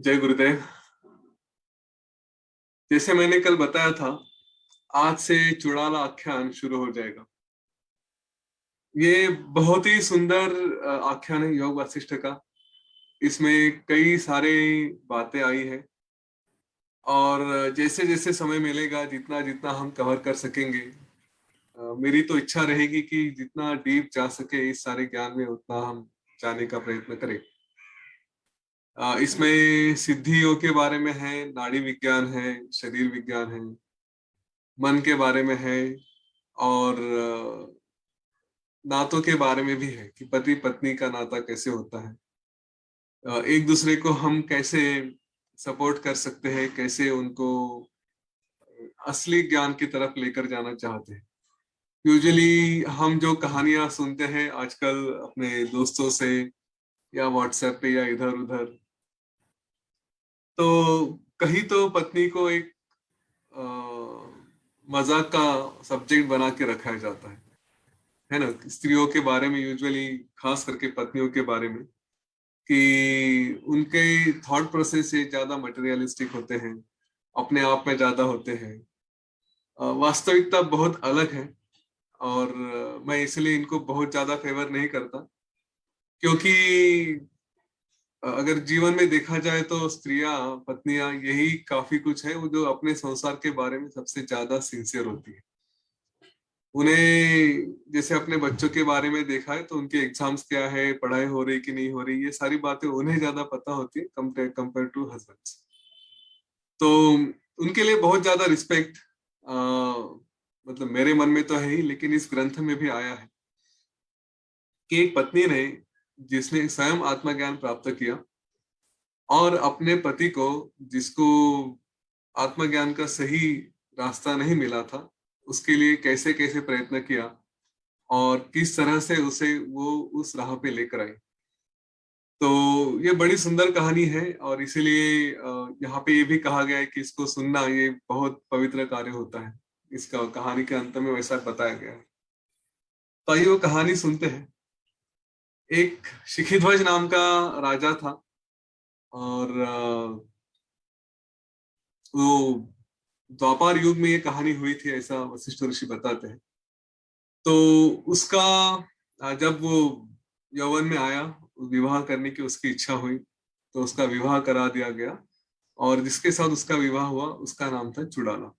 जय गुरुदेव। जैसे मैंने कल बताया था, आज से चुड़ाला आख्यान शुरू हो जाएगा। ये बहुत ही सुंदर आख्यान है योग वासिष्ठ का। इसमें कई सारे बातें आई है और जैसे जैसे समय मिलेगा, जितना जितना हम कवर कर सकेंगे, मेरी तो इच्छा रहेगी कि जितना डीप जा सके इस सारे ज्ञान में उतना हम जाने का प्रयत्न करें। इसमें सिद्धियों के बारे में है, नाड़ी विज्ञान है, शरीर विज्ञान है, मन के बारे में है और नातों के बारे में भी है कि पति पत्नी का नाता कैसे होता है। एक दूसरे को हम कैसे सपोर्ट कर सकते हैं, कैसे उनको असली ज्ञान की तरफ लेकर जाना चाहते हैं। यूजुअली हम जो कहानियां सुनते हैं आजकल अपने दोस्तों से या व्हाट्सएप पे या इधर उधर, तो कहीं तो पत्नी को एक अ, मजाक का सब्जेक्ट बना के रखा जाता है ना, स्त्रियों के बारे में, यूजुअली खास करके पत्नियों के बारे में, कि उनके थॉट प्रोसेस से ज्यादा मटेरियलिस्टिक होते हैं, अपने आप में ज्यादा होते हैं। वास्तविकता बहुत अलग है और मैं इसलिए इनको बहुत ज्यादा फेवर नहीं करता, क्योंकि अगर जीवन में देखा जाए तो स्त्रियां, पत्नियां, यही काफी कुछ है वो जो अपने संसार के बारे में सबसे ज्यादा सिंसियर होती है। उन्हें जैसे अपने बच्चों के बारे में देखा है तो उनके एग्जाम्स क्या है, पढ़ाई हो रही कि नहीं हो रही, ये सारी बातें उन्हें ज्यादा पता होती है कंपेयर टू हस्बैंड्स। तो उनके लिए बहुत ज्यादा रिस्पेक्ट, मतलब मेरे मन में तो है ही, लेकिन इस ग्रंथ में भी आया है कि एक पत्नी ने, जिसने स्वयं आत्मज्ञान प्राप्त किया और अपने पति को, जिसको आत्मज्ञान का सही रास्ता नहीं मिला था, उसके लिए कैसे कैसे प्रयत्न किया और किस तरह से उसे वो उस राह पे लेकर आई। तो ये बड़ी सुंदर कहानी है और इसीलिए यहाँ पे ये भी कहा गया है कि इसको सुनना ये बहुत पवित्र कार्य होता है। इसका कहानी के अंत में वैसा बताया गया है। तो आइए वो कहानी सुनते हैं। एक शिखिध्वज नाम का राजा था और वो द्वापर युग में ये कहानी हुई थी, ऐसा वशिष्ठ ऋषि बताते हैं। तो उसका जब वो यौवन में आया, विवाह करने की उसकी इच्छा हुई, तो उसका विवाह करा दिया गया और जिसके साथ उसका विवाह हुआ उसका नाम था चुड़ाला।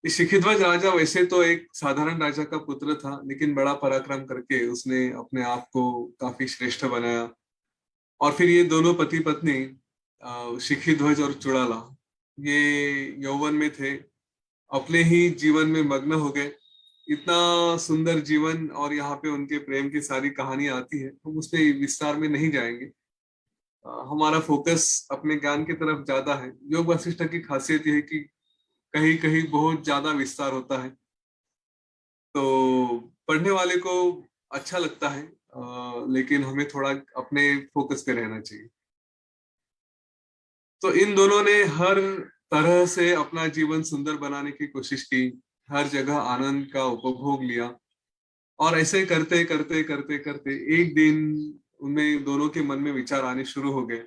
ये शिखिध्वज राजा वैसे तो एक साधारण राजा का पुत्र था, लेकिन बड़ा पराक्रम करके उसने अपने आप को काफी श्रेष्ठ बनाया। और फिर ये दोनों पति पत्नी, शिखिध्वज और चुड़ाला, ये यौवन में थे, अपने ही जीवन में मग्न हो गए। इतना सुंदर जीवन, और यहाँ पे उनके प्रेम की सारी कहानी आती है, हम उस पे विस्तार में नहीं जाएंगे। हमारा फोकस अपने ज्ञान की तरफ ज्यादा है। योग वशिष्ठ की खासियत यह है कि कहीं कहीं बहुत ज्यादा विस्तार होता है, तो पढ़ने वाले को अच्छा लगता है, लेकिन हमें थोड़ा अपने फोकस पे रहना चाहिए। तो इन दोनों ने हर तरह से अपना जीवन सुंदर बनाने की कोशिश की, हर जगह आनंद का उपभोग लिया। और ऐसे करते करते करते करते एक दिन उनमें दोनों के मन में विचार आने शुरू हो गए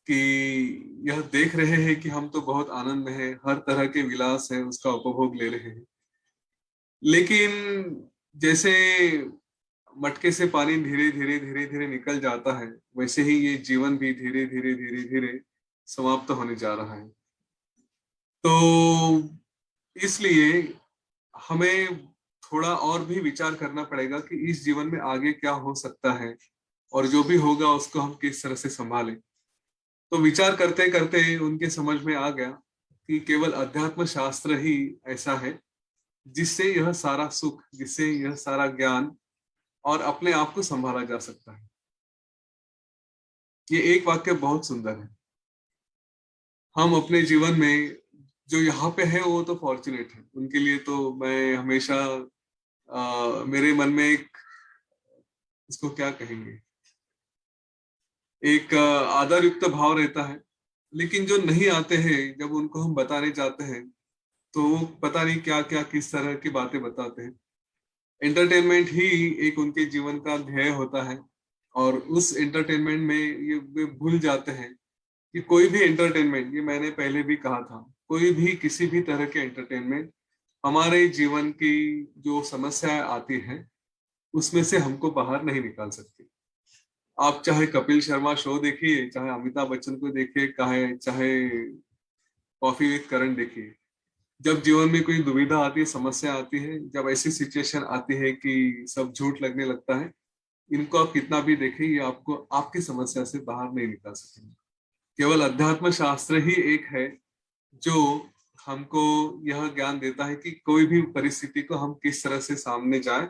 कि यह देख रहे हैं कि हम तो बहुत आनंद में हैं, हर तरह के विलास है उसका उपभोग ले रहे हैं, लेकिन जैसे मटके से पानी धीरे धीरे धीरे धीरे निकल जाता है, वैसे ही ये जीवन भी धीरे धीरे धीरे धीरे समाप्त होने जा रहा है। तो इसलिए हमें थोड़ा और भी विचार करना पड़ेगा कि इस जीवन में आगे क्या हो सकता है और जो भी होगा उसको हम किस तरह से संभालें। तो विचार करते करते उनके समझ में आ गया कि केवल अध्यात्म शास्त्र ही ऐसा है जिससे यह सारा सुख, जिससे यह सारा ज्ञान और अपने आप को संभाला जा सकता है। ये एक वाक्य बहुत सुंदर है। हम अपने जीवन में जो यहाँ पे है वो तो फॉर्चुनेट है, उनके लिए तो मैं हमेशा मेरे मन में एक, इसको क्या कहेंगे, एक आदर युक्त भाव रहता है। लेकिन जो नहीं आते हैं, जब उनको हम बताने जाते हैं तो वो पता नहीं क्या क्या किस तरह की बातें बताते हैं। एंटरटेनमेंट ही एक उनके जीवन का ध्येय होता है और उस एंटरटेनमेंट में ये वे भूल जाते हैं कि कोई भी एंटरटेनमेंट, ये मैंने पहले भी कहा था, कोई भी किसी भी तरह के एंटरटेनमेंट हमारे जीवन की जो समस्याएं आती हैं उसमें से हमको बाहर नहीं निकाल सकती। आप चाहे कपिल शर्मा शो देखिए, चाहे अमिताभ बच्चन को देखिए, चाहे चाहे कॉफी विद करण देखिए, जब जीवन में कोई दुविधा आती है, समस्या आती है, जब ऐसी सिचुएशन आती है कि सब झूठ लगने लगता है, इनको आप कितना भी देखें ये आपको आपकी समस्या से बाहर नहीं निकाल सकेंगे। केवल अध्यात्म शास्त्र ही एक है जो हमको यह ज्ञान देता है कि कोई भी परिस्थिति को हम किस तरह से सामने जाए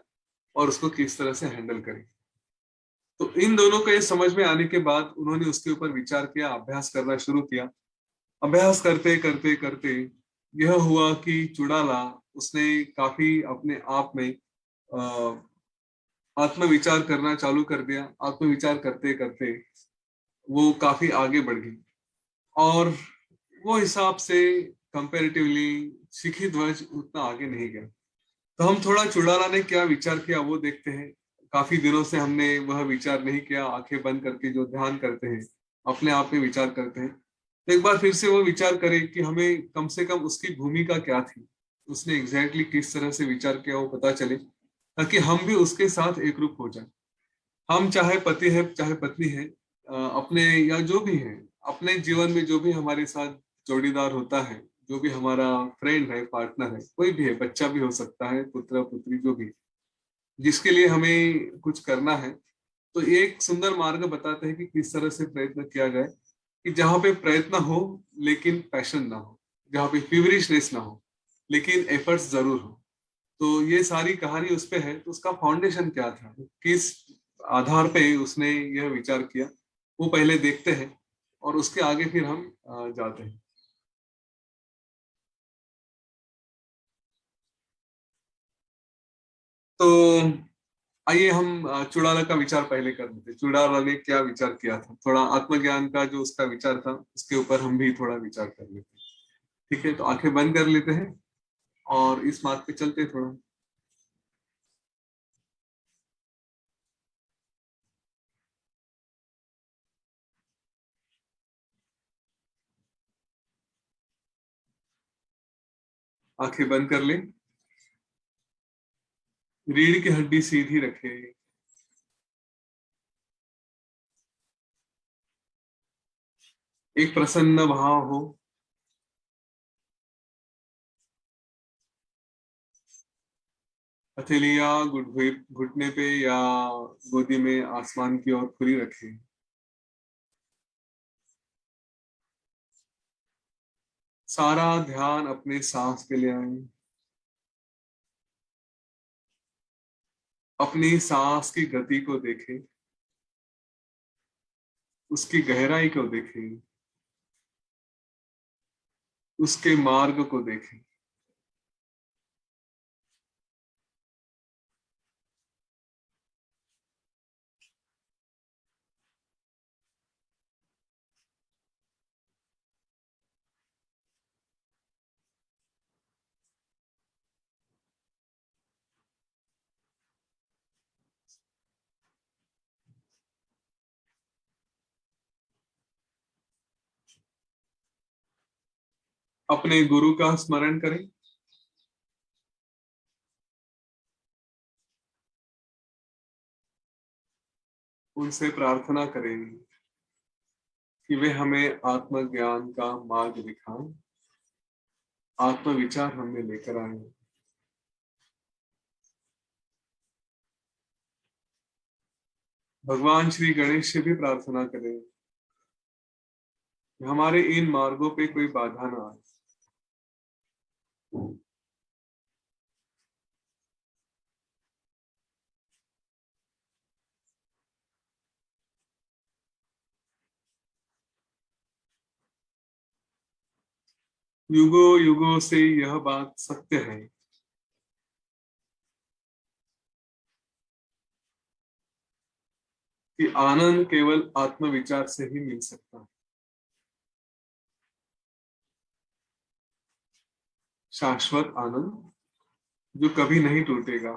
और उसको किस तरह से हैंडल करें। तो इन दोनों को ये समझ में आने के बाद उन्होंने उसके ऊपर विचार किया, अभ्यास करना शुरू किया। अभ्यास करते करते करते यह हुआ कि चुड़ाला उसने काफी अपने आप में आत्मविचार करना चालू कर दिया। आत्मविचार करते करते वो काफी आगे बढ़ गई और वो हिसाब से कंपैरेटिवली शिखी ध्वज उतना आगे नहीं गया। तो हम थोड़ा चुड़ाला ने क्या विचार किया वो देखते हैं। काफी दिनों से हमने वह विचार नहीं किया। आंखें बंद करके जो ध्यान करते हैं, अपने आप में विचार करते हैं, तो एक बार फिर से वो विचार करें कि हमें कम से कम उसकी भूमिका क्या थी, उसने एग्जैक्टली किस तरह से विचार किया वो पता चले, ताकि हम भी उसके साथ एक रूप हो जाए। हम चाहे पति है चाहे पत्नी है, अपने या जो भी है, अपने जीवन में जो भी हमारे साथ जोड़ीदार होता है, जो भी हमारा फ्रेंड है, पार्टनर है, कोई भी है, बच्चा भी हो सकता है, पुत्र पुत्री जो भी, जिसके लिए हमें कुछ करना है, तो ये एक सुंदर मार्ग बताते हैं कि किस तरह से प्रयत्न किया जाए कि जहाँ पे प्रयत्न हो लेकिन पैशन ना हो, जहाँ पे फीवरिशनेस ना हो लेकिन एफर्ट्स जरूर हो। तो ये सारी कहानी उस पे है। तो उसका फाउंडेशन क्या था, किस आधार पे उसने यह विचार किया, वो पहले देखते हैं और उसके आगे फिर हम जाते हैं। तो आइए हम चुड़ाला का विचार पहले कर लेते हैं। चुड़ाला ने क्या विचार किया था, थोड़ा आत्मज्ञान का जो उसका विचार था उसके ऊपर हम भी थोड़ा विचार कर लेते हैं। ठीक है, तो आंखें बंद कर लेते हैं और इस बात पे चलते हैं थोड़ा। आंखें बंद कर लें, रीढ़ की हड्डी सीधी रखें, एक प्रसन्न भाव हो, हथेलियां घुटने पे या गोदी में आसमान की ओर खुली रखें। सारा ध्यान अपने सांस पे ले आए, अपनी सांस की गति को देखें, उसकी गहराई को देखें, उसके मार्ग को देखें। अपने गुरु का स्मरण करें, उनसे प्रार्थना करें कि वे हमें आत्मज्ञान का मार्ग दिखाएं, आत्मविचार हमें लेकर आए। भगवान श्री गणेश से भी प्रार्थना करें कि हमारे इन मार्गों पे कोई बाधा ना आए। युगों युगों से यह बात सत्य है कि आनंद केवल आत्मविचार से ही मिल सकता है। शाश्वत आनंद जो कभी नहीं टूटेगा,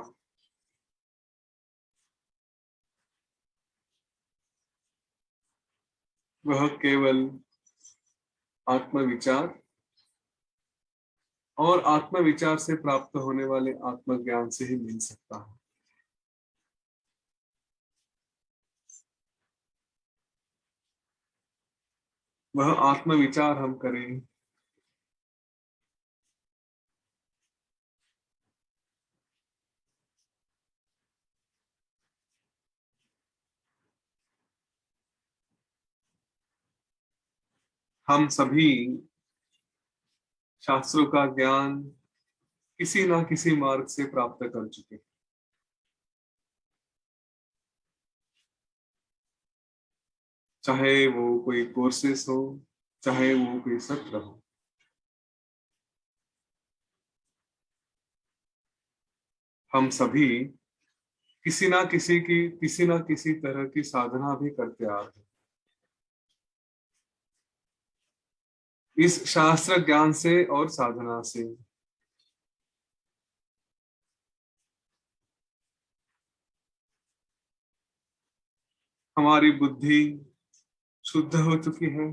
वह केवल आत्मविचार और आत्मविचार से प्राप्त होने वाले आत्मज्ञान से ही मिल सकता है। वह आत्मविचार हम करें, हम सभी शास्त्रों का ज्ञान किसी ना किसी मार्ग से प्राप्त कर चुके हैं। चाहे वो कोई कोर्सेस हो, चाहे वो कोई सत्र हो, हम सभी किसी ना किसी तरह की साधना भी करते आ रहे हैं। इस शास्त्र ज्ञान से और साधना से हमारी बुद्धि शुद्ध हो चुकी है,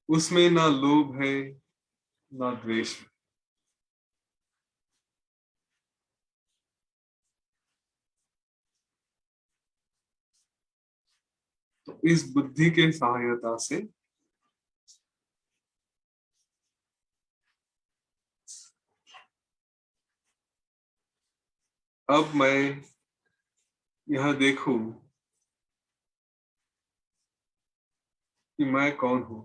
उसमें ना लोभ है, ना द्वेष है। तो इस बुद्धि के सहायता से अब मैं यह देखूं कि मैं कौन हूं।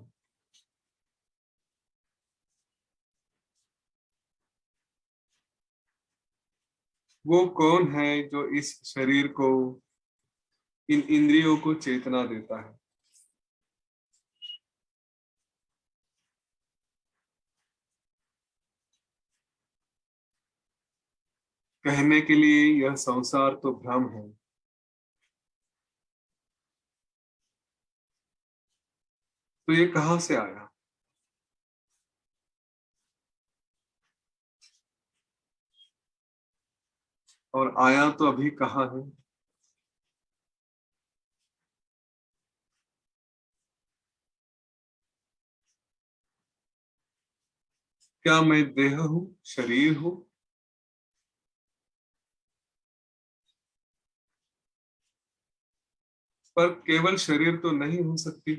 वो कौन है जो इस शरीर को, इन इंद्रियों को चेतना देता है। कहने के लिए यह संसार तो भ्रम है, तो ये कहां से आया और आया तो अभी कहाँ है। क्या मैं देह हूं, शरीर हूं? पर केवल शरीर तो नहीं हो सकती,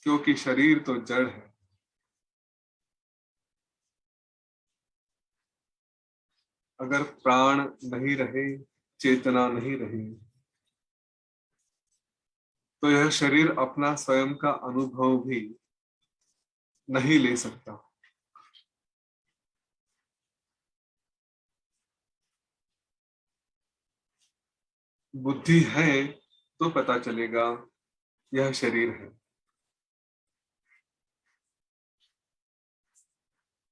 क्योंकि शरीर तो जड़ है। अगर प्राण नहीं रहे, चेतना नहीं रही, तो यह शरीर अपना स्वयं का अनुभव भी नहीं ले सकता। बुद्धि है तो पता चलेगा यह शरीर है।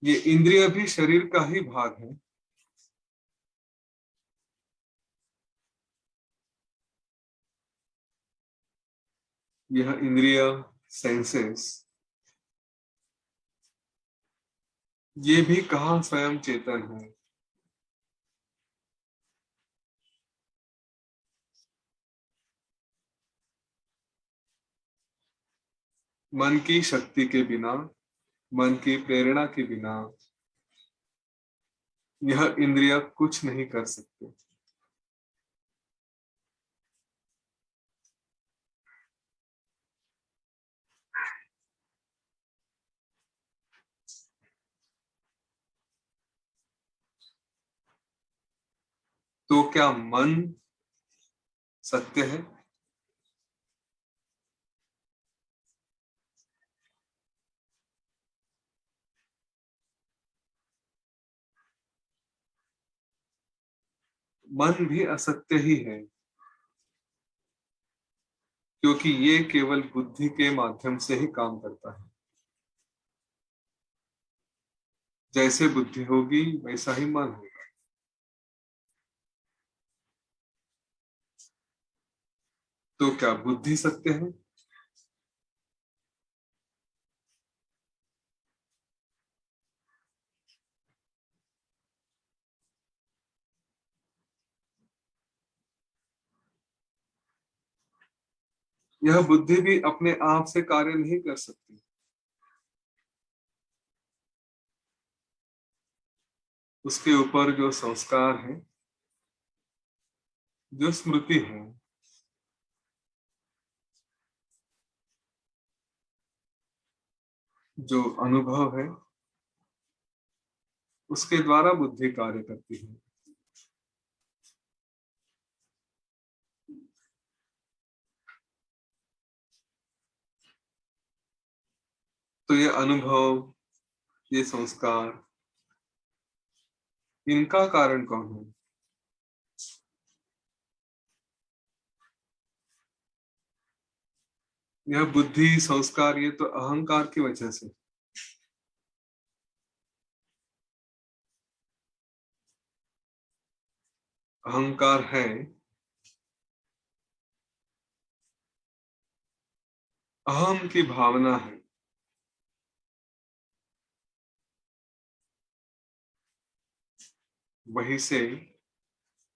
ये इंद्रिय भी शरीर का ही भाग है। यह इंद्रिय, सेंसेस, ये भी कहाँ स्वयं चेतन है। मन की शक्ति के बिना, मन की प्रेरणा के बिना यह इंद्रिय कुछ नहीं कर सकते। तो क्या मन सत्य है? मन भी असत्य ही है, क्योंकि ये केवल बुद्धि के माध्यम से ही काम करता है। जैसे बुद्धि होगी वैसा ही मन होगा। तो क्या बुद्धि सत्य है? यह बुद्धि भी अपने आप से कार्य नहीं कर सकती। उसके ऊपर जो संस्कार है, जो स्मृति है, जो अनुभव है, उसके द्वारा बुद्धि कार्य करती है। तो ये अनुभव, ये संस्कार, इनका कारण कौन है? यह बुद्धि संस्कार, ये तो अहंकार की वजह से। अहंकार है, अहम की भावना है। वहीं से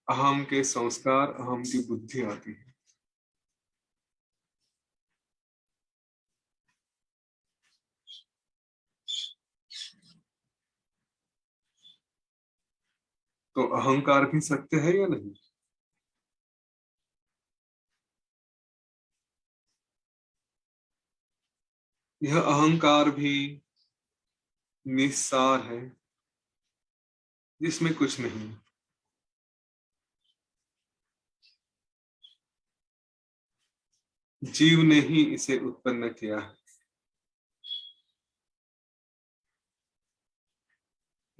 अहम के संस्कार, अहम की बुद्धि आती है। तो अहंकार भी सत्य है या नहीं? यह अहंकार भी निस्सार है, जिसमें कुछ नहीं। जीव ने ही इसे उत्पन्न किया है,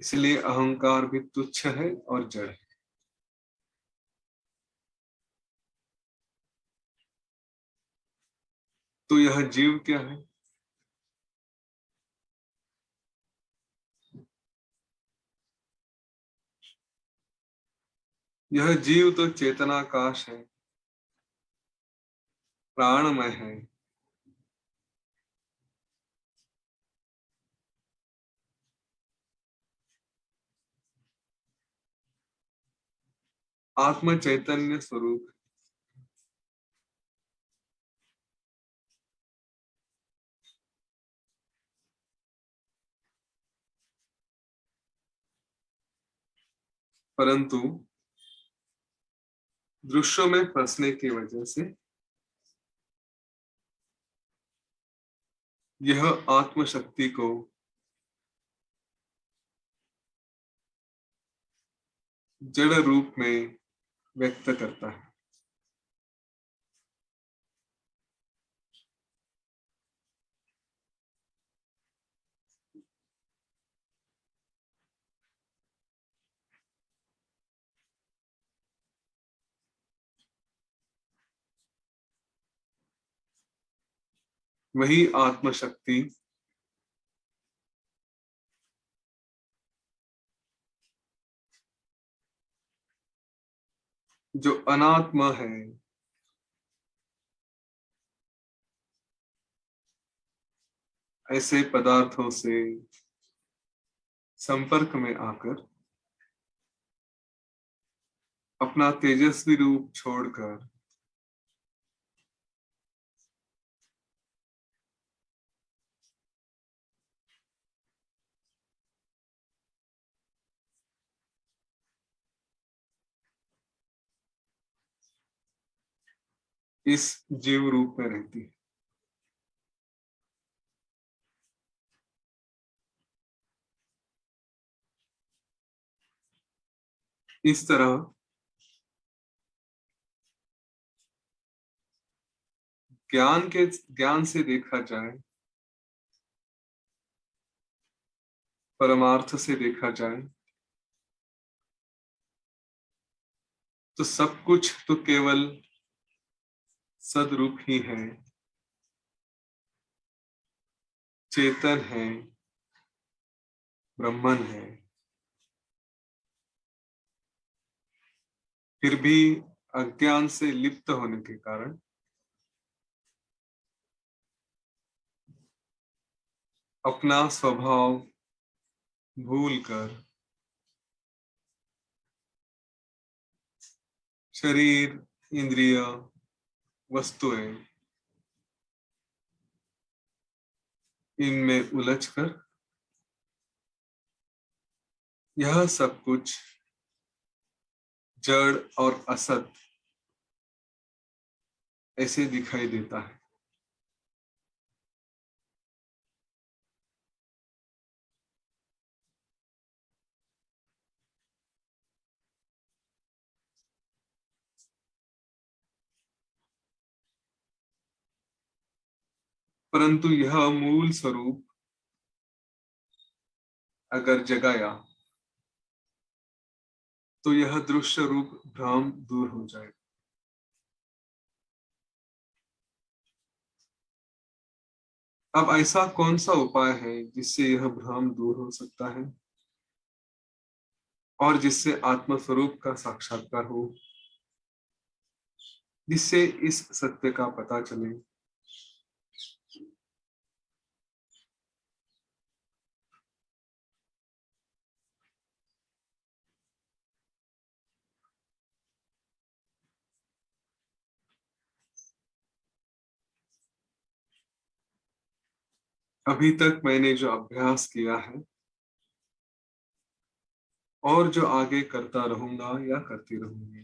इसलिए अहंकार भी तुच्छ है और जड़ है। तो यह जीव क्या है? यह जीव तो चेतनाकाश है, प्राणमय है। आत्म चैतन्य स्वरूप। परंतु दृश्यों में फंसने की वजह से यह आत्म शक्ति को जड़ रूप में व्यक्त करता है। वही आत्म शक्ति जो अनात्मा है, ऐसे पदार्थों से संपर्क में आकर अपना तेजस्वी रूप छोड़कर इस जीव रूप में रहती है। इस तरह ज्ञान से देखा जाए, परमार्थ से देखा जाए, तो सब कुछ तो केवल सदरूप ही है, चेतन है, ब्रह्मन है। फिर भी अज्ञान से लिप्त होने के कारण अपना स्वभाव भूलकर शरीर, इंद्रिय, वस्तुएं इनमें उलझकर यह सब कुछ जड़ और असत ऐसे दिखाई देता है। परंतु यह मूल स्वरूप अगर जगाया तो यह दृश्य रूप भ्रम दूर हो जाएगा। अब ऐसा कौन सा उपाय है जिससे यह भ्रम दूर हो सकता है और जिससे आत्म स्वरूप का साक्षात्कार हो, जिससे इस सत्य का पता चले। अभी तक मैंने जो अभ्यास किया है और जो आगे करता रहूंगा या करती रहूंगी,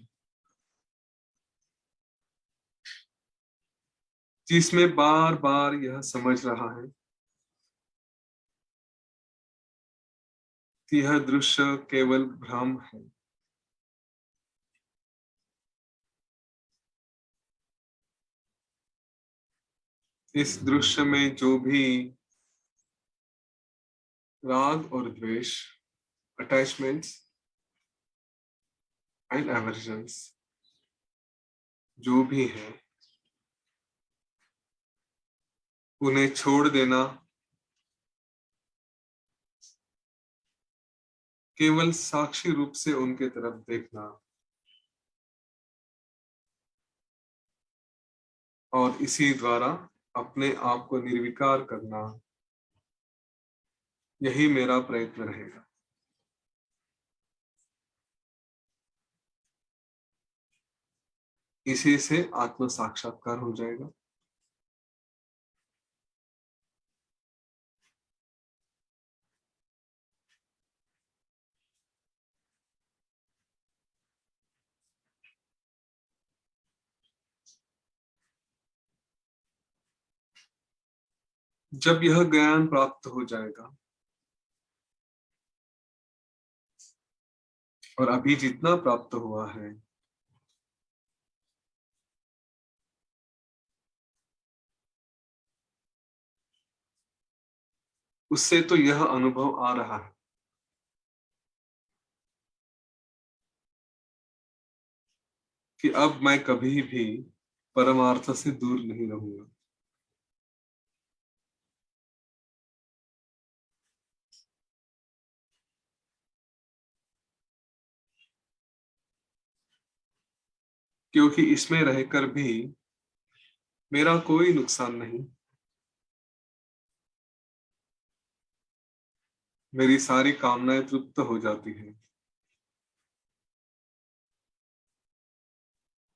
जिसमें बार बार यह समझ रहा है कि यह दृश्य केवल भ्रम है, इस दृश्य में जो भी राग और द्वेष, अटैचमेंट्स एंड एवर्जन्स जो भी है, उन्हें छोड़ देना, केवल साक्षी रूप से उनके तरफ देखना और इसी द्वारा अपने आप को निर्विकार करना, यही मेरा प्रयत्न रहेगा। इसी से आत्म साक्षात्कार हो जाएगा। जब यह ज्ञान प्राप्त हो जाएगा और अभी जितना प्राप्त हुआ है, उससे तो यह अनुभव आ रहा है कि अब मैं कभी भी परमार्थ से दूर नहीं रहूंगा। क्योंकि इसमें रहकर भी मेरा कोई नुकसान नहीं, मेरी सारी कामनाएं तृप्त हो जाती हैं,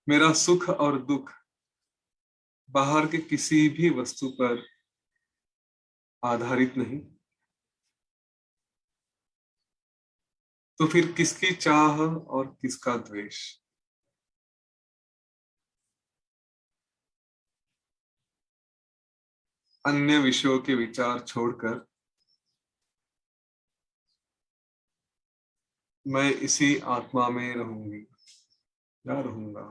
मेरा सुख और दुख बाहर के किसी भी वस्तु पर आधारित नहीं, तो फिर किसकी चाह और किसका द्वेष। अन्य विषयों के विचार छोड़कर मैं इसी आत्मा में रहूंगी या रहूंगा।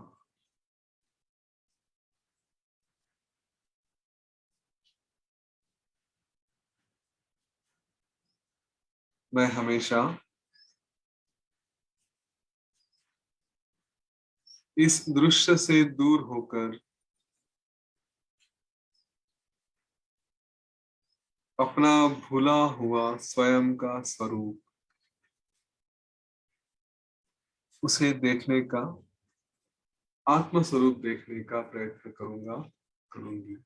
मैं हमेशा इस दृश्य से दूर होकर अपना भूला हुआ स्वयं का स्वरूप, उसे देखने का, आत्म स्वरूप देखने का प्रयत्न करूंगा, करूंगी।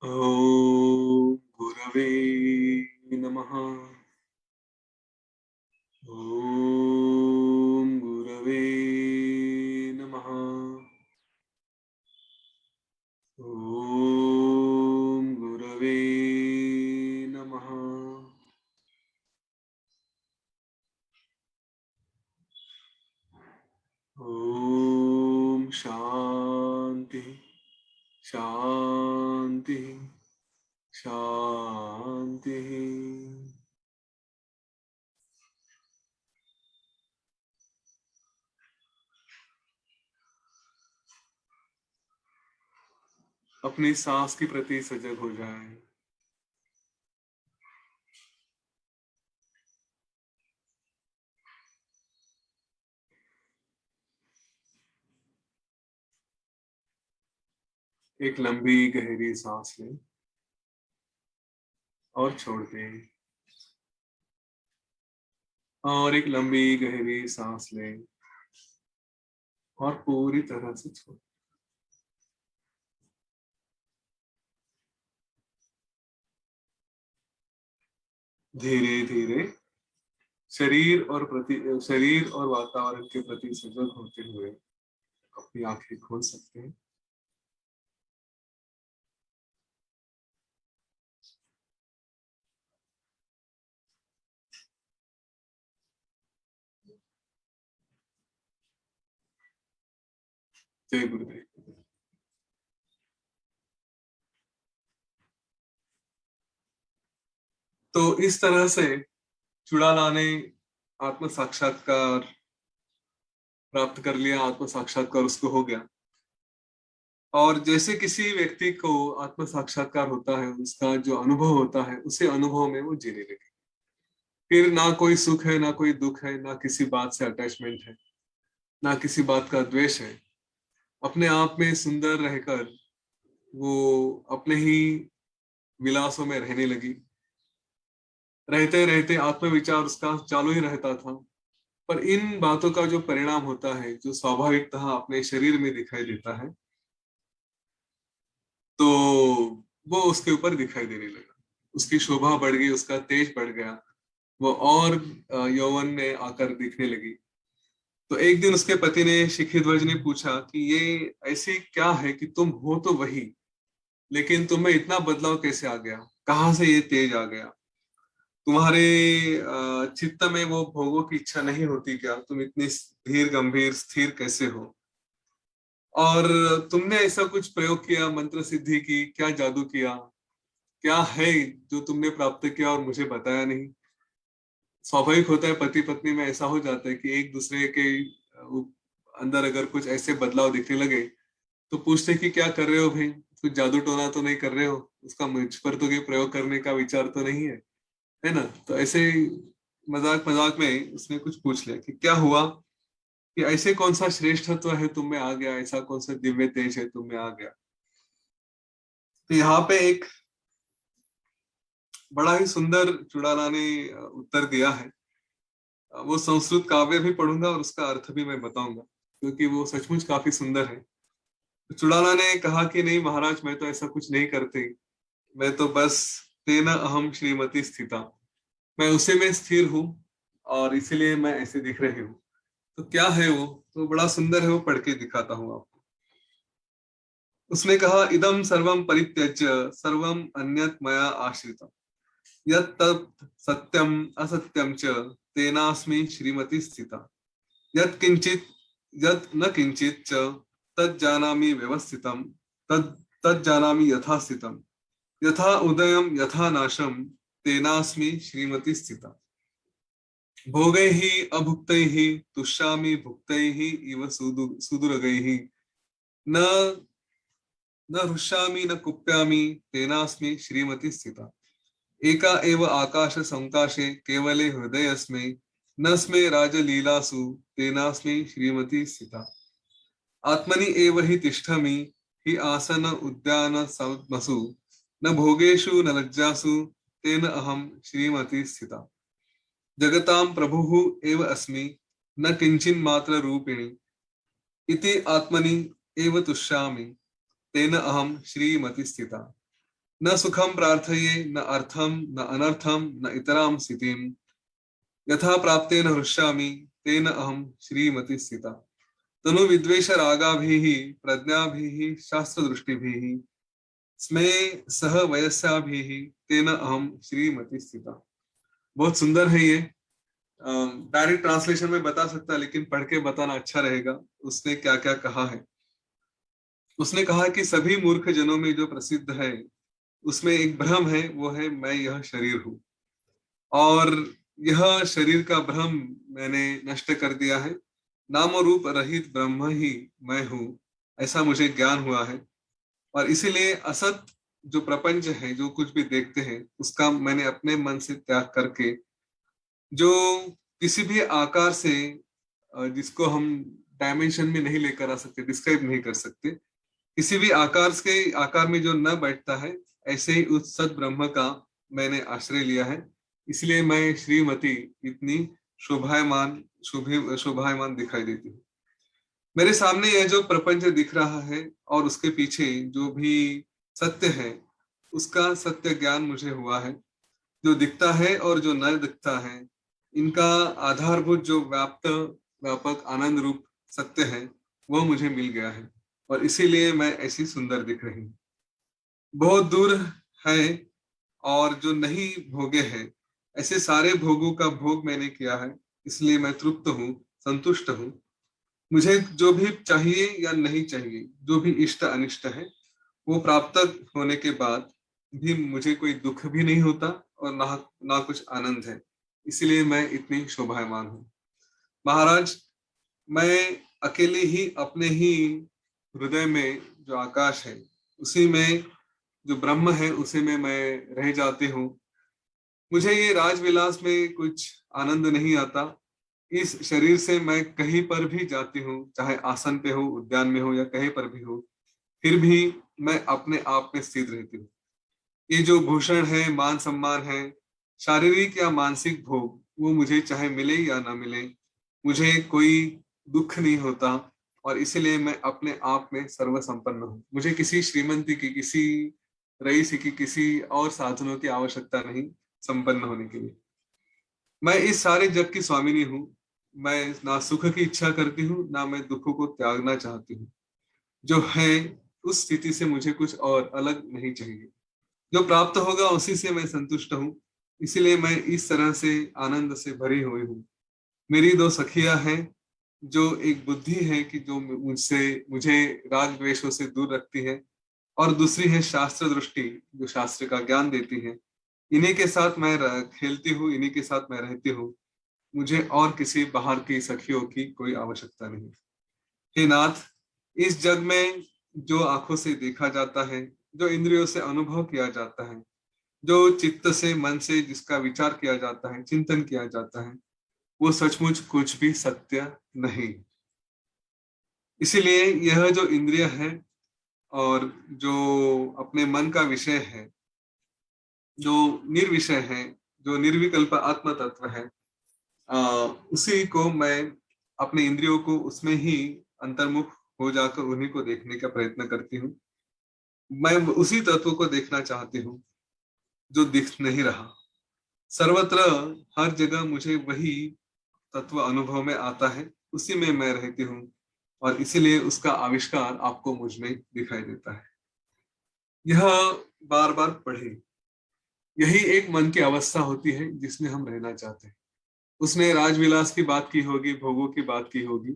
ॐ गुरवे नमः। ॐ गुरवे नमः। ॐ गुरवे नमः। ॐ शान्ति शान्ति शान्ति। अपनी सांस के प्रति सजग हो जाएं। एक लंबी गहरी सांस लें और छोड़ दें, और एक लंबी गहरी सांस लें और पूरी तरह से छोड़। धीरे धीरे शरीर और वातावरण के प्रति सजग होते हुए अपनी आंखें खोल सकते हैं। जय गुरुदेव। तो इस तरह से चुड़ैल ने आत्म साक्षात्कार प्राप्त कर लिया, आत्म साक्षात्कार उसको हो गया। और जैसे किसी व्यक्ति को आत्म साक्षात्कार होता है, उसका जो अनुभव होता है, उसे अनुभव में वो जीने लगे। फिर ना कोई सुख है, ना कोई दुख है, ना किसी बात से अटैचमेंट है, ना किसी बात का द्वेष है। अपने आप में सुंदर रहकर वो अपने ही विलासों में रहने लगी। रहते रहते आत्मविचार उसका चालू ही रहता था। पर इन बातों का जो परिणाम होता है, जो स्वाभाविकतः अपने शरीर में दिखाई देता है, तो वो उसके ऊपर दिखाई देने लगा। उसकी शोभा बढ़ गई, उसका तेज बढ़ गया, वो और यौवन में आकर दिखने लगी। तो एक दिन उसके पति ने, शिखी ध्वज ने पूछा कि ये ऐसी क्या है कि तुम हो तो वही, लेकिन तुम्हें इतना बदलाव कैसे आ गया, कहाँ से ये तेज आ गया? तुम्हारे चित्त में वो भोगों की इच्छा नहीं होती क्या? तुम इतनी धीर गंभीर स्थिर कैसे हो? और तुमने ऐसा कुछ प्रयोग किया, मंत्र सिद्धि की, क्या जादू किया, क्या है जो तुमने प्राप्त किया और मुझे बताया नहीं? स्वाभाविक होता है, पति पत्नी में ऐसा हो जाता है कि एक दूसरे के अंदर अगर कुछ ऐसे बदलाव दिखने लगे तो पूछते कि क्या कर रहे हो भाई, कुछ जादू टोना तो नहीं कर रहे हो? उसका मुझ पर तो कोई प्रयोग करने का विचार तो नहीं है ना? तो ऐसे ही मजाक मजाक में उसने कुछ पूछ लिया कि क्या हुआ, कि ऐसे कौन सा श्रेष्ठत्व है तुम में आ गया, ऐसा कौन सा दिव्य तेज है तुम में आ गया? तो यहाँ पे एक बड़ा ही सुंदर चुड़ैला ने उत्तर दिया है। वो संस्कृत काव्य भी पढ़ूंगा और उसका अर्थ भी मैं बताऊंगा, क्योंकि वो सचमुच काफी सुंदर है। तो चुड़ैला ने कहा कि नहीं महाराज, मैं तो ऐसा कुछ नहीं करती, मैं तो बस तेना अहम श्रीमती स्थिता, मैं उसी में स्थिर हूँ और इसीलिए मैं ऐसे दिख रही हूँ। तो क्या है वो? तो बड़ा सुंदर है, वो पढ़ के दिखाता हूँ आपको। उसने कहा, इदम सर्वम परित्यज्य सर्वम अन्यत मया आश्रितम, यत् तत् सत्यम असत्यम च तेनास्मि श्रीमती स्थिता, यत् किंचित यत् न किंचित च तत् जानामि व्यवस्थितम, तत् तत् जानामि यथा स्थितम, यथा उदयम यथा नाशम तेनास्मि श्रीमती स्थिता, भोगैः अभुक्तैः तुष्यामि भुक्तैः इव सुदुर्गैः, न न हृष्यामि न कुप्यामि तेनास्मि श्रीमती स्थिता, एका एव आकाश संकाशे केवले हृदयस्मे, न स्मे राजलीलासु तेनास्मि श्रीमती स्थिता, आत्मनि एव हि तिष्ठमि हि आसन उद्यान सत्मसु, न भोगेषु न लज्जासु तेन अहं श्रीमती स्थिता, जगतां प्रभुः एव अस्मि न किंचिन्मात्र रूपिणी, इति आत्मनि एव तुष्यामि तेन अहं श्रीमती स्थिता, न सुखम प्रार्थये न अर्थम न अनर्थम न इतराम स्थितिम यथा प्राप्तेन हृष्यामि तेन अहम श्रीमति स्थिता तनु विद्वेष रागाभिः प्रज्ञाभिः शास्त्रदृष्टिभिः स्मे सह वयस्याभिः तेन अहम श्रीमति स्थिता। बहुत सुंदर है ये। डायरेक्ट ट्रांसलेशन में बता सकता, लेकिन पढ़ के बताना अच्छा रहेगा उसने क्या क्या कहा है। उसने कहा कि सभी मूर्ख जनों में जो प्रसिद्ध है उसमें एक भ्रम है, वो है मैं यह शरीर हूं, और यह शरीर का भ्रम मैंने नष्ट कर दिया है। नाम और रूप रहित ब्रह्म ही मैं हूं, ऐसा मुझे ज्ञान हुआ है। और इसीलिए असत जो प्रपंच है, जो कुछ भी देखते हैं, उसका मैंने अपने मन से त्याग करके जो किसी भी आकार से जिसको हम डायमेंशन में नहीं लेकर आ सकते, डिस्क्राइब नहीं कर सकते, किसी भी आकार में जो न बैठता है, ऐसे ही उस सद ब्रह्म का मैंने आश्रय लिया है। इसलिए मैं श्रीमती इतनी शोभायमान शोभायमान दिखाई देती हूँ। मेरे सामने यह जो प्रपंच दिख रहा है और उसके पीछे जो भी सत्य है, उसका सत्य ज्ञान मुझे हुआ है। जो दिखता है और जो न दिखता है, इनका आधारभूत जो व्यापक आनंद रूप सत्य है, वो मुझे मिल गया है, और इसीलिए मैं ऐसी सुंदर दिख रही हूँ। बहुत दूर है और जो नहीं भोगे हैं, ऐसे सारे भोगों का भोग मैंने किया है, इसलिए मैं तृप्त हूँ, संतुष्ट हूँ। मुझे जो भी चाहिए या नहीं चाहिए, जो भी इष्ट अनिष्ट है, वो प्राप्त होने के बाद भी मुझे कोई दुख भी नहीं होता और ना कुछ आनंद है। इसलिए मैं इतनी शोभायमान हूँ। महाराज, मैं अकेले ही अपने ही हृदय में जो आकाश है, उसी में जो ब्रह्म है, उसी में मैं रह जाती हूँ। मुझे ये राजविलास में कुछ आनंद नहीं आता। इस शरीर से मैं कहीं पर भी जाती हूँ, चाहे आसन पे हो, उद्यान में हो, या कहीं पर भी हो, फिर भी मैं अपने आप में स्थित रहती हूँ। ये जो भूषण है, मान सम्मान है, शारीरिक या मानसिक भोग, वो मुझे चाहे मिले या ना मिले, मुझे कोई दुख नहीं होता, और इसीलिए मैं अपने आप में सर्वसंपन्न हूँ। मुझे किसी श्रीमंती की, किसी रईस की, किसी और साधनों की आवश्यकता नहीं संपन्न होने के लिए। मैं इस सारे जग की स्वामिनी हूँ। मैं ना सुख की इच्छा करती हूँ, ना मैं दुखों को त्यागना चाहती हूँ। जो है उस स्थिति से मुझे कुछ और अलग नहीं चाहिए। जो प्राप्त होगा उसी से मैं संतुष्ट हूँ। इसीलिए मैं इस तरह से आनंद से भरी हुई हूँ। मेरी दो सखियां हैं, जो एक बुद्धि है कि जो मुझे राग द्वेषों से दूर रखती है, और दूसरी है शास्त्र दृष्टि, जो शास्त्र का ज्ञान देती है। इन्हीं के साथ मैं खेलती हूँ, इन्हीं के साथ मैं रहती हूँ। मुझे और किसी बाहर की सखियों की कोई आवश्यकता नहीं। हे नाथ, इस जग में जो आंखों से देखा जाता है, जो इंद्रियों से अनुभव किया जाता है, जो चित्त से, मन से जिसका विचार किया जाता है, चिंतन किया जाता है, वो सचमुच कुछ भी सत्य नहीं। इसीलिए यह जो इंद्रिय है और जो अपने मन का विषय है, जो निर्विषय है, जो निर्विकल्प आत्म तत्व है, उसी को मैं अपने इंद्रियों को उसमें ही अंतर्मुख हो जाकर उन्हीं को देखने का प्रयत्न करती हूँ। मैं उसी तत्व को देखना चाहती हूँ जो दिख नहीं रहा। सर्वत्र हर जगह मुझे वही तत्व अनुभव में आता है, उसी में मैं रहती हूँ, और इसीलिए उसका आविष्कार आपको मुझ में दिखाई देता है। यह बार बार पढ़े। यही एक मन की अवस्था होती है जिसमें हम रहना चाहते हैं। उसने राजविलास की बात की होगी, भोगों की बात की होगी,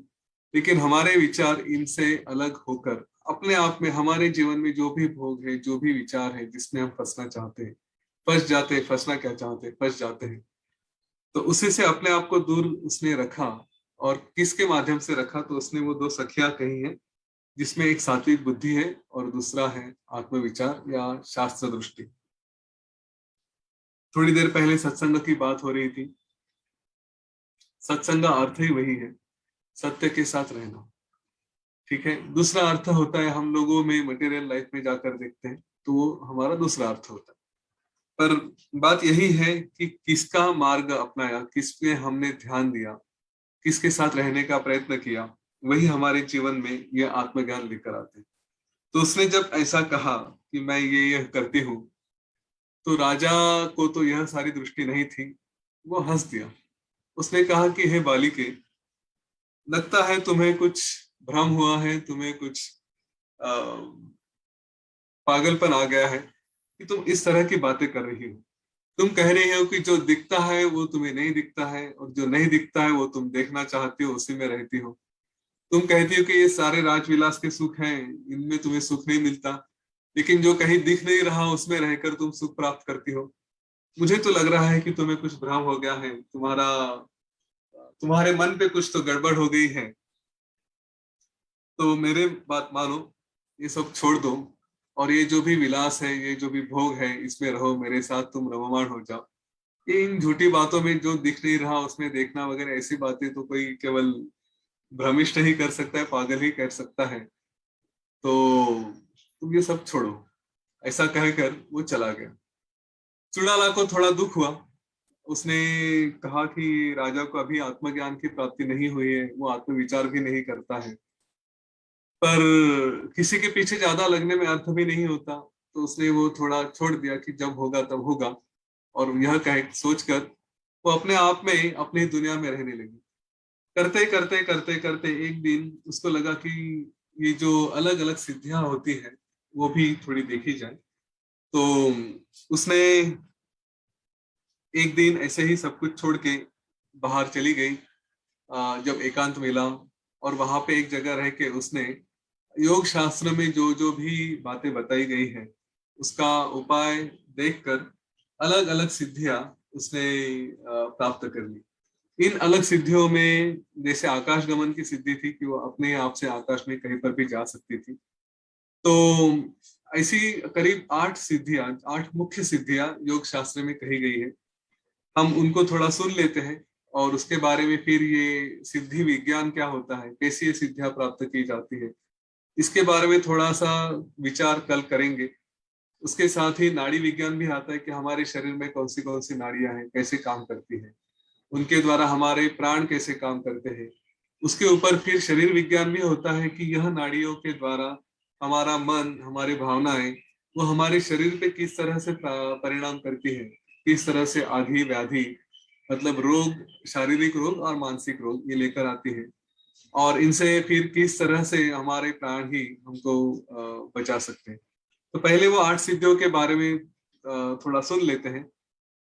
लेकिन हमारे विचार इनसे अलग होकर अपने आप में, हमारे जीवन में जो भी भोग है, जो भी विचार है जिसमें हम फंसना चाहते हैं, फंस जाते हैं। फंसना क्या चाहते हैं, फंस जाते हैं। तो उसी से अपने आप को दूर उसने रखा। और किसके माध्यम से रखा? तो उसने वो दो सखियां कही हैं, जिसमें एक सात्विक बुद्धि है और दूसरा है आत्मविचार या शास्त्र दृष्टि। थोड़ी देर पहले सत्संग की बात हो रही थी। सत्संग का अर्थ ही वही है, सत्य के साथ रहना। ठीक है। दूसरा अर्थ होता है, हम लोगों में मटेरियल लाइफ में जाकर देखते हैं, तो वो हमारा दूसरा अर्थ होता है। पर बात यही है कि किसका मार्ग अपनाया, किस पे हमने ध्यान दिया, किसके साथ रहने का प्रयत्न किया, वही हमारे जीवन में ये आत्मज्ञान लेकर आते हैं। तो उसने जब ऐसा कहा कि मैं ये करती हूँ, तो राजा को तो यह सारी दृष्टि नहीं थी, वो हंस दिया। उसने कहा कि हे बालिके, लगता है तुम्हें कुछ भ्रम हुआ है, तुम्हें कुछ अ, पागलपन आ गया है कि तुम इस तरह की बातें कर रही हो। तुम कह रही हो कि जो दिखता है वो तुम्हें नहीं दिखता है, और जो नहीं दिखता है वो तुम देखना चाहती हो, उसी में रहती हो। तुम कहती हो कि ये सारे राजविलास के सुख हैं, इनमें तुम्हें सुख नहीं मिलता, लेकिन जो कहीं दिख नहीं रहा उसमें रहकर तुम सुख प्राप्त करती हो। मुझे तो लग रहा है कि तुम्हें कुछ भ्रम हो गया है, तुम्हारे मन पे कुछ तो गड़बड़ हो गई है। तो मेरे बात मानो, ये सब छोड़ दो, और ये जो भी विलास है, ये जो भी भोग है, इसमें रहो, मेरे साथ तुम रममाण हो जाओ। ये इन झूठी बातों में जो दिख नहीं रहा उसमें देखना वगैरह ऐसी बातें तो कोई केवल भ्रमिष्ठ ही कर सकता है, पागल ही कर सकता है। तो तुम ये सब छोड़ो। ऐसा कहकर वो चला गया। चुड़ाला को थोड़ा दुख हुआ। उसने कहा कि राजा को अभी आत्मज्ञान की प्राप्ति नहीं हुई है, वो आत्मविचार भी नहीं करता है, पर किसी के पीछे ज्यादा लगने में अर्थ भी नहीं होता। तो उसने वो थोड़ा छोड़ दिया कि जब होगा तब होगा, और यह कह सोचकर वो अपने आप में अपनी दुनिया में रहने लगी। करते करते करते करते एक दिन उसको लगा कि ये जो अलग अलग सिद्धियां होती है वो भी थोड़ी देखी जाए। तो उसने एक दिन ऐसे ही सब कुछ छोड़ के बाहर चली गई। जब एकांत मिला, और वहां पे एक जगह रह के उसने योग शास्त्र में जो जो भी बातें बताई गई है उसका उपाय देखकर अलग अलग सिद्धियां उसने प्राप्त कर ली। इन अलग सिद्धियों में जैसे आकाश गमन की सिद्धि थी कि वो अपने आप से आकाश में कहीं पर भी जा सकती थी। तो ऐसी करीब 8 सिद्धियां, 8 मुख्य सिद्धियां योग शास्त्र में कही गई है। हम उनको थोड़ा सुन लेते हैं, और उसके बारे में फिर ये सिद्धि विज्ञान क्या होता है, कैसी ये सिद्धियां प्राप्त की जाती है, इसके बारे में थोड़ा सा विचार कल करेंगे। उसके साथ ही नाड़ी विज्ञान भी आता है कि हमारे शरीर में कौन सी नाड़ियां हैं, कैसे काम करती हैं, उनके द्वारा हमारे प्राण कैसे काम करते हैं। उसके ऊपर फिर शरीर विज्ञान भी होता है कि यह नाड़ियों के द्वारा हमारा मन, हमारी भावनाएं, वो हमारे शरीर पे किस तरह से परिणाम करती है, किस तरह से आधि व्याधि, मतलब रोग, शारीरिक रोग और मानसिक रोग ये लेकर आती है, और इनसे फिर किस तरह से हमारे प्राण ही हमको बचा सकते हैं। तो पहले वो 8 सिद्धियों के बारे में थोड़ा सुन लेते हैं।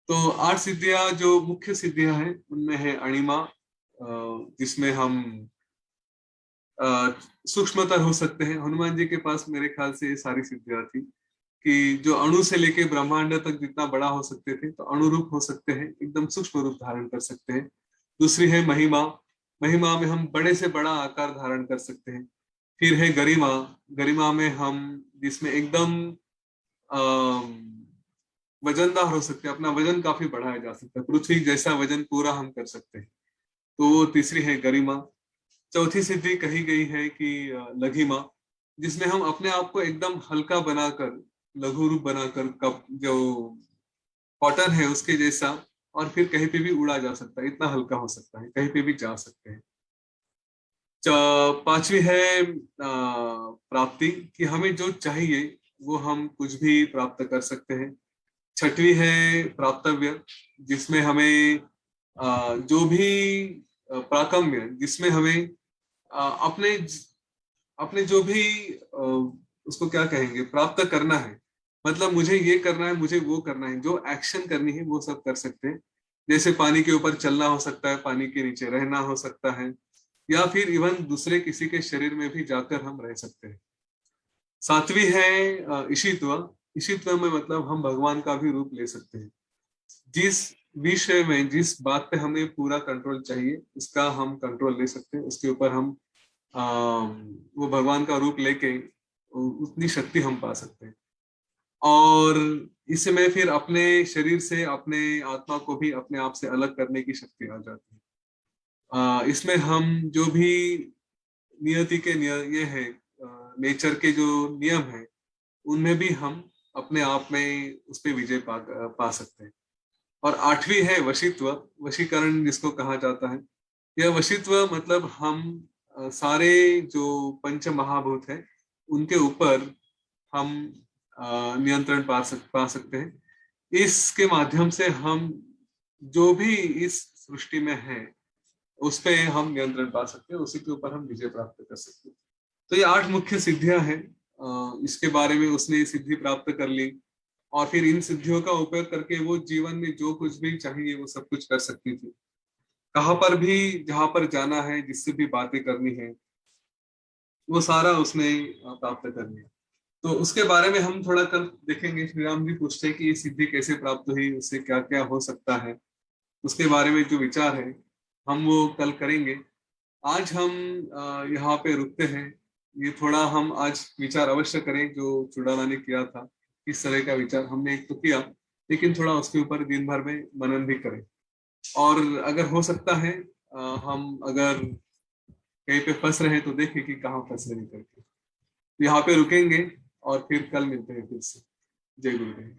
तो 8 सिद्धियां जो मुख्य सिद्धियां हैं उनमें है अणिमा, जिसमें हम अ, सूक्ष्मतर हो सकते हैं। हनुमान जी के पास मेरे ख्याल से ये सारी सिद्धियां थी कि जो अणु से लेके ब्रह्मांड तक जितना बड़ा हो सकते थे, तो अणु रूप हो सकते हैं, एकदम सूक्ष्म रूप धारण कर सकते हैं। दूसरी है महिमा। महिमा में हम बड़े से बड़ा आकार धारण कर सकते हैं। फिर है गरिमा। गरिमा में हम जिसमें एकदम वजनदार हो सकते हैं, अपना वजन काफी बढ़ाया जा सकता है, पृथ्वी जैसा वजन पूरा हम कर सकते हैं। तो वो तीसरी है गरिमा। चौथी सिद्धि कही गई है कि लघिमा, जिसमें हम अपने आप को एकदम हल्का बनाकर, लघु रूप बनाकर, कप जो कॉटन है उसके जैसा, और फिर कहीं पे भी उड़ा जा सकता है, इतना हल्का हो सकता है, कहीं पे भी जा सकते हैं। पांचवी है प्राप्ति, कि हमें जो चाहिए वो हम कुछ भी प्राप्त कर सकते हैं। छठवीं है प्राप्तव्य, जिसमें हमें जो भी प्राकम्य, जिसमें हमें अपने अपने जो भी उसको क्या कहेंगे, प्राप्त करना है, मतलब मुझे ये करना है, मुझे वो करना है, जो एक्शन करनी है वो सब कर सकते हैं। जैसे पानी के ऊपर चलना हो सकता है, पानी के नीचे रहना हो सकता है, या फिर इवन दूसरे किसी के शरीर में भी जाकर हम रह सकते हैं। सातवीं है ईशित्व। ईशित्व में मतलब हम भगवान का भी रूप ले सकते हैं। जिस विषय में, जिस बात पे हमें पूरा कंट्रोल चाहिए, उसका हम कंट्रोल ले सकते हैं, उसके ऊपर हम वो भगवान का रूप लेके उतनी शक्ति हम पा सकते हैं। और इसमें फिर अपने शरीर से अपने आत्मा को भी अपने आप से अलग करने की शक्ति आ जाती है। इसमें हम जो भी नियति के ये है, नेचर के जो नियम है, उनमें भी हम अपने आप में उस पर विजय पा सकते हैं। और आठवीं है वशित्व। वशीकरण जिसको कहा जाता है, यह वशित्व मतलब हम सारे जो पंच महाभूत है उनके ऊपर हम नियंत्रण पा सकते हैं। इसके माध्यम से हम जो भी इस सृष्टि में है उस पे हम नियंत्रण पा सकते हैं, उसी के ऊपर हम विजय प्राप्त कर सकते हैं। तो ये 8 मुख्य सिद्धियां हैं। इसके बारे में उसने सिद्धि प्राप्त कर ली और फिर इन सिद्धियों का उपयोग करके वो जीवन में जो कुछ भी चाहिए वो सब कुछ कर सकती थी। कहाँ पर भी, जहां पर जाना है, जिससे भी बातें करनी है, वो सारा उसने प्राप्त कर लिया। तो उसके बारे में हम थोड़ा कल देखेंगे। श्री राम जी पूछते हैं कि ये सिद्धि कैसे प्राप्त हुई, उससे क्या क्या हो सकता है, उसके बारे में जो विचार है हम वो कल करेंगे। आज हम यहाँ पे रुकते हैं। ये थोड़ा हम आज विचार अवश्य करें जो चुड़ाला ने किया था, इस तरह का विचार हमने एक तो किया, लेकिन थोड़ा उसके ऊपर दिन भर में मनन भी करें। और अगर हो सकता है हम अगर कहीं पे फंस रहे तो देखें कि कहाँ फंस रहे करके। यहाँ पे रुकेंगे और फिर कल मिलते हैं फिर से। जय गुरुदेव।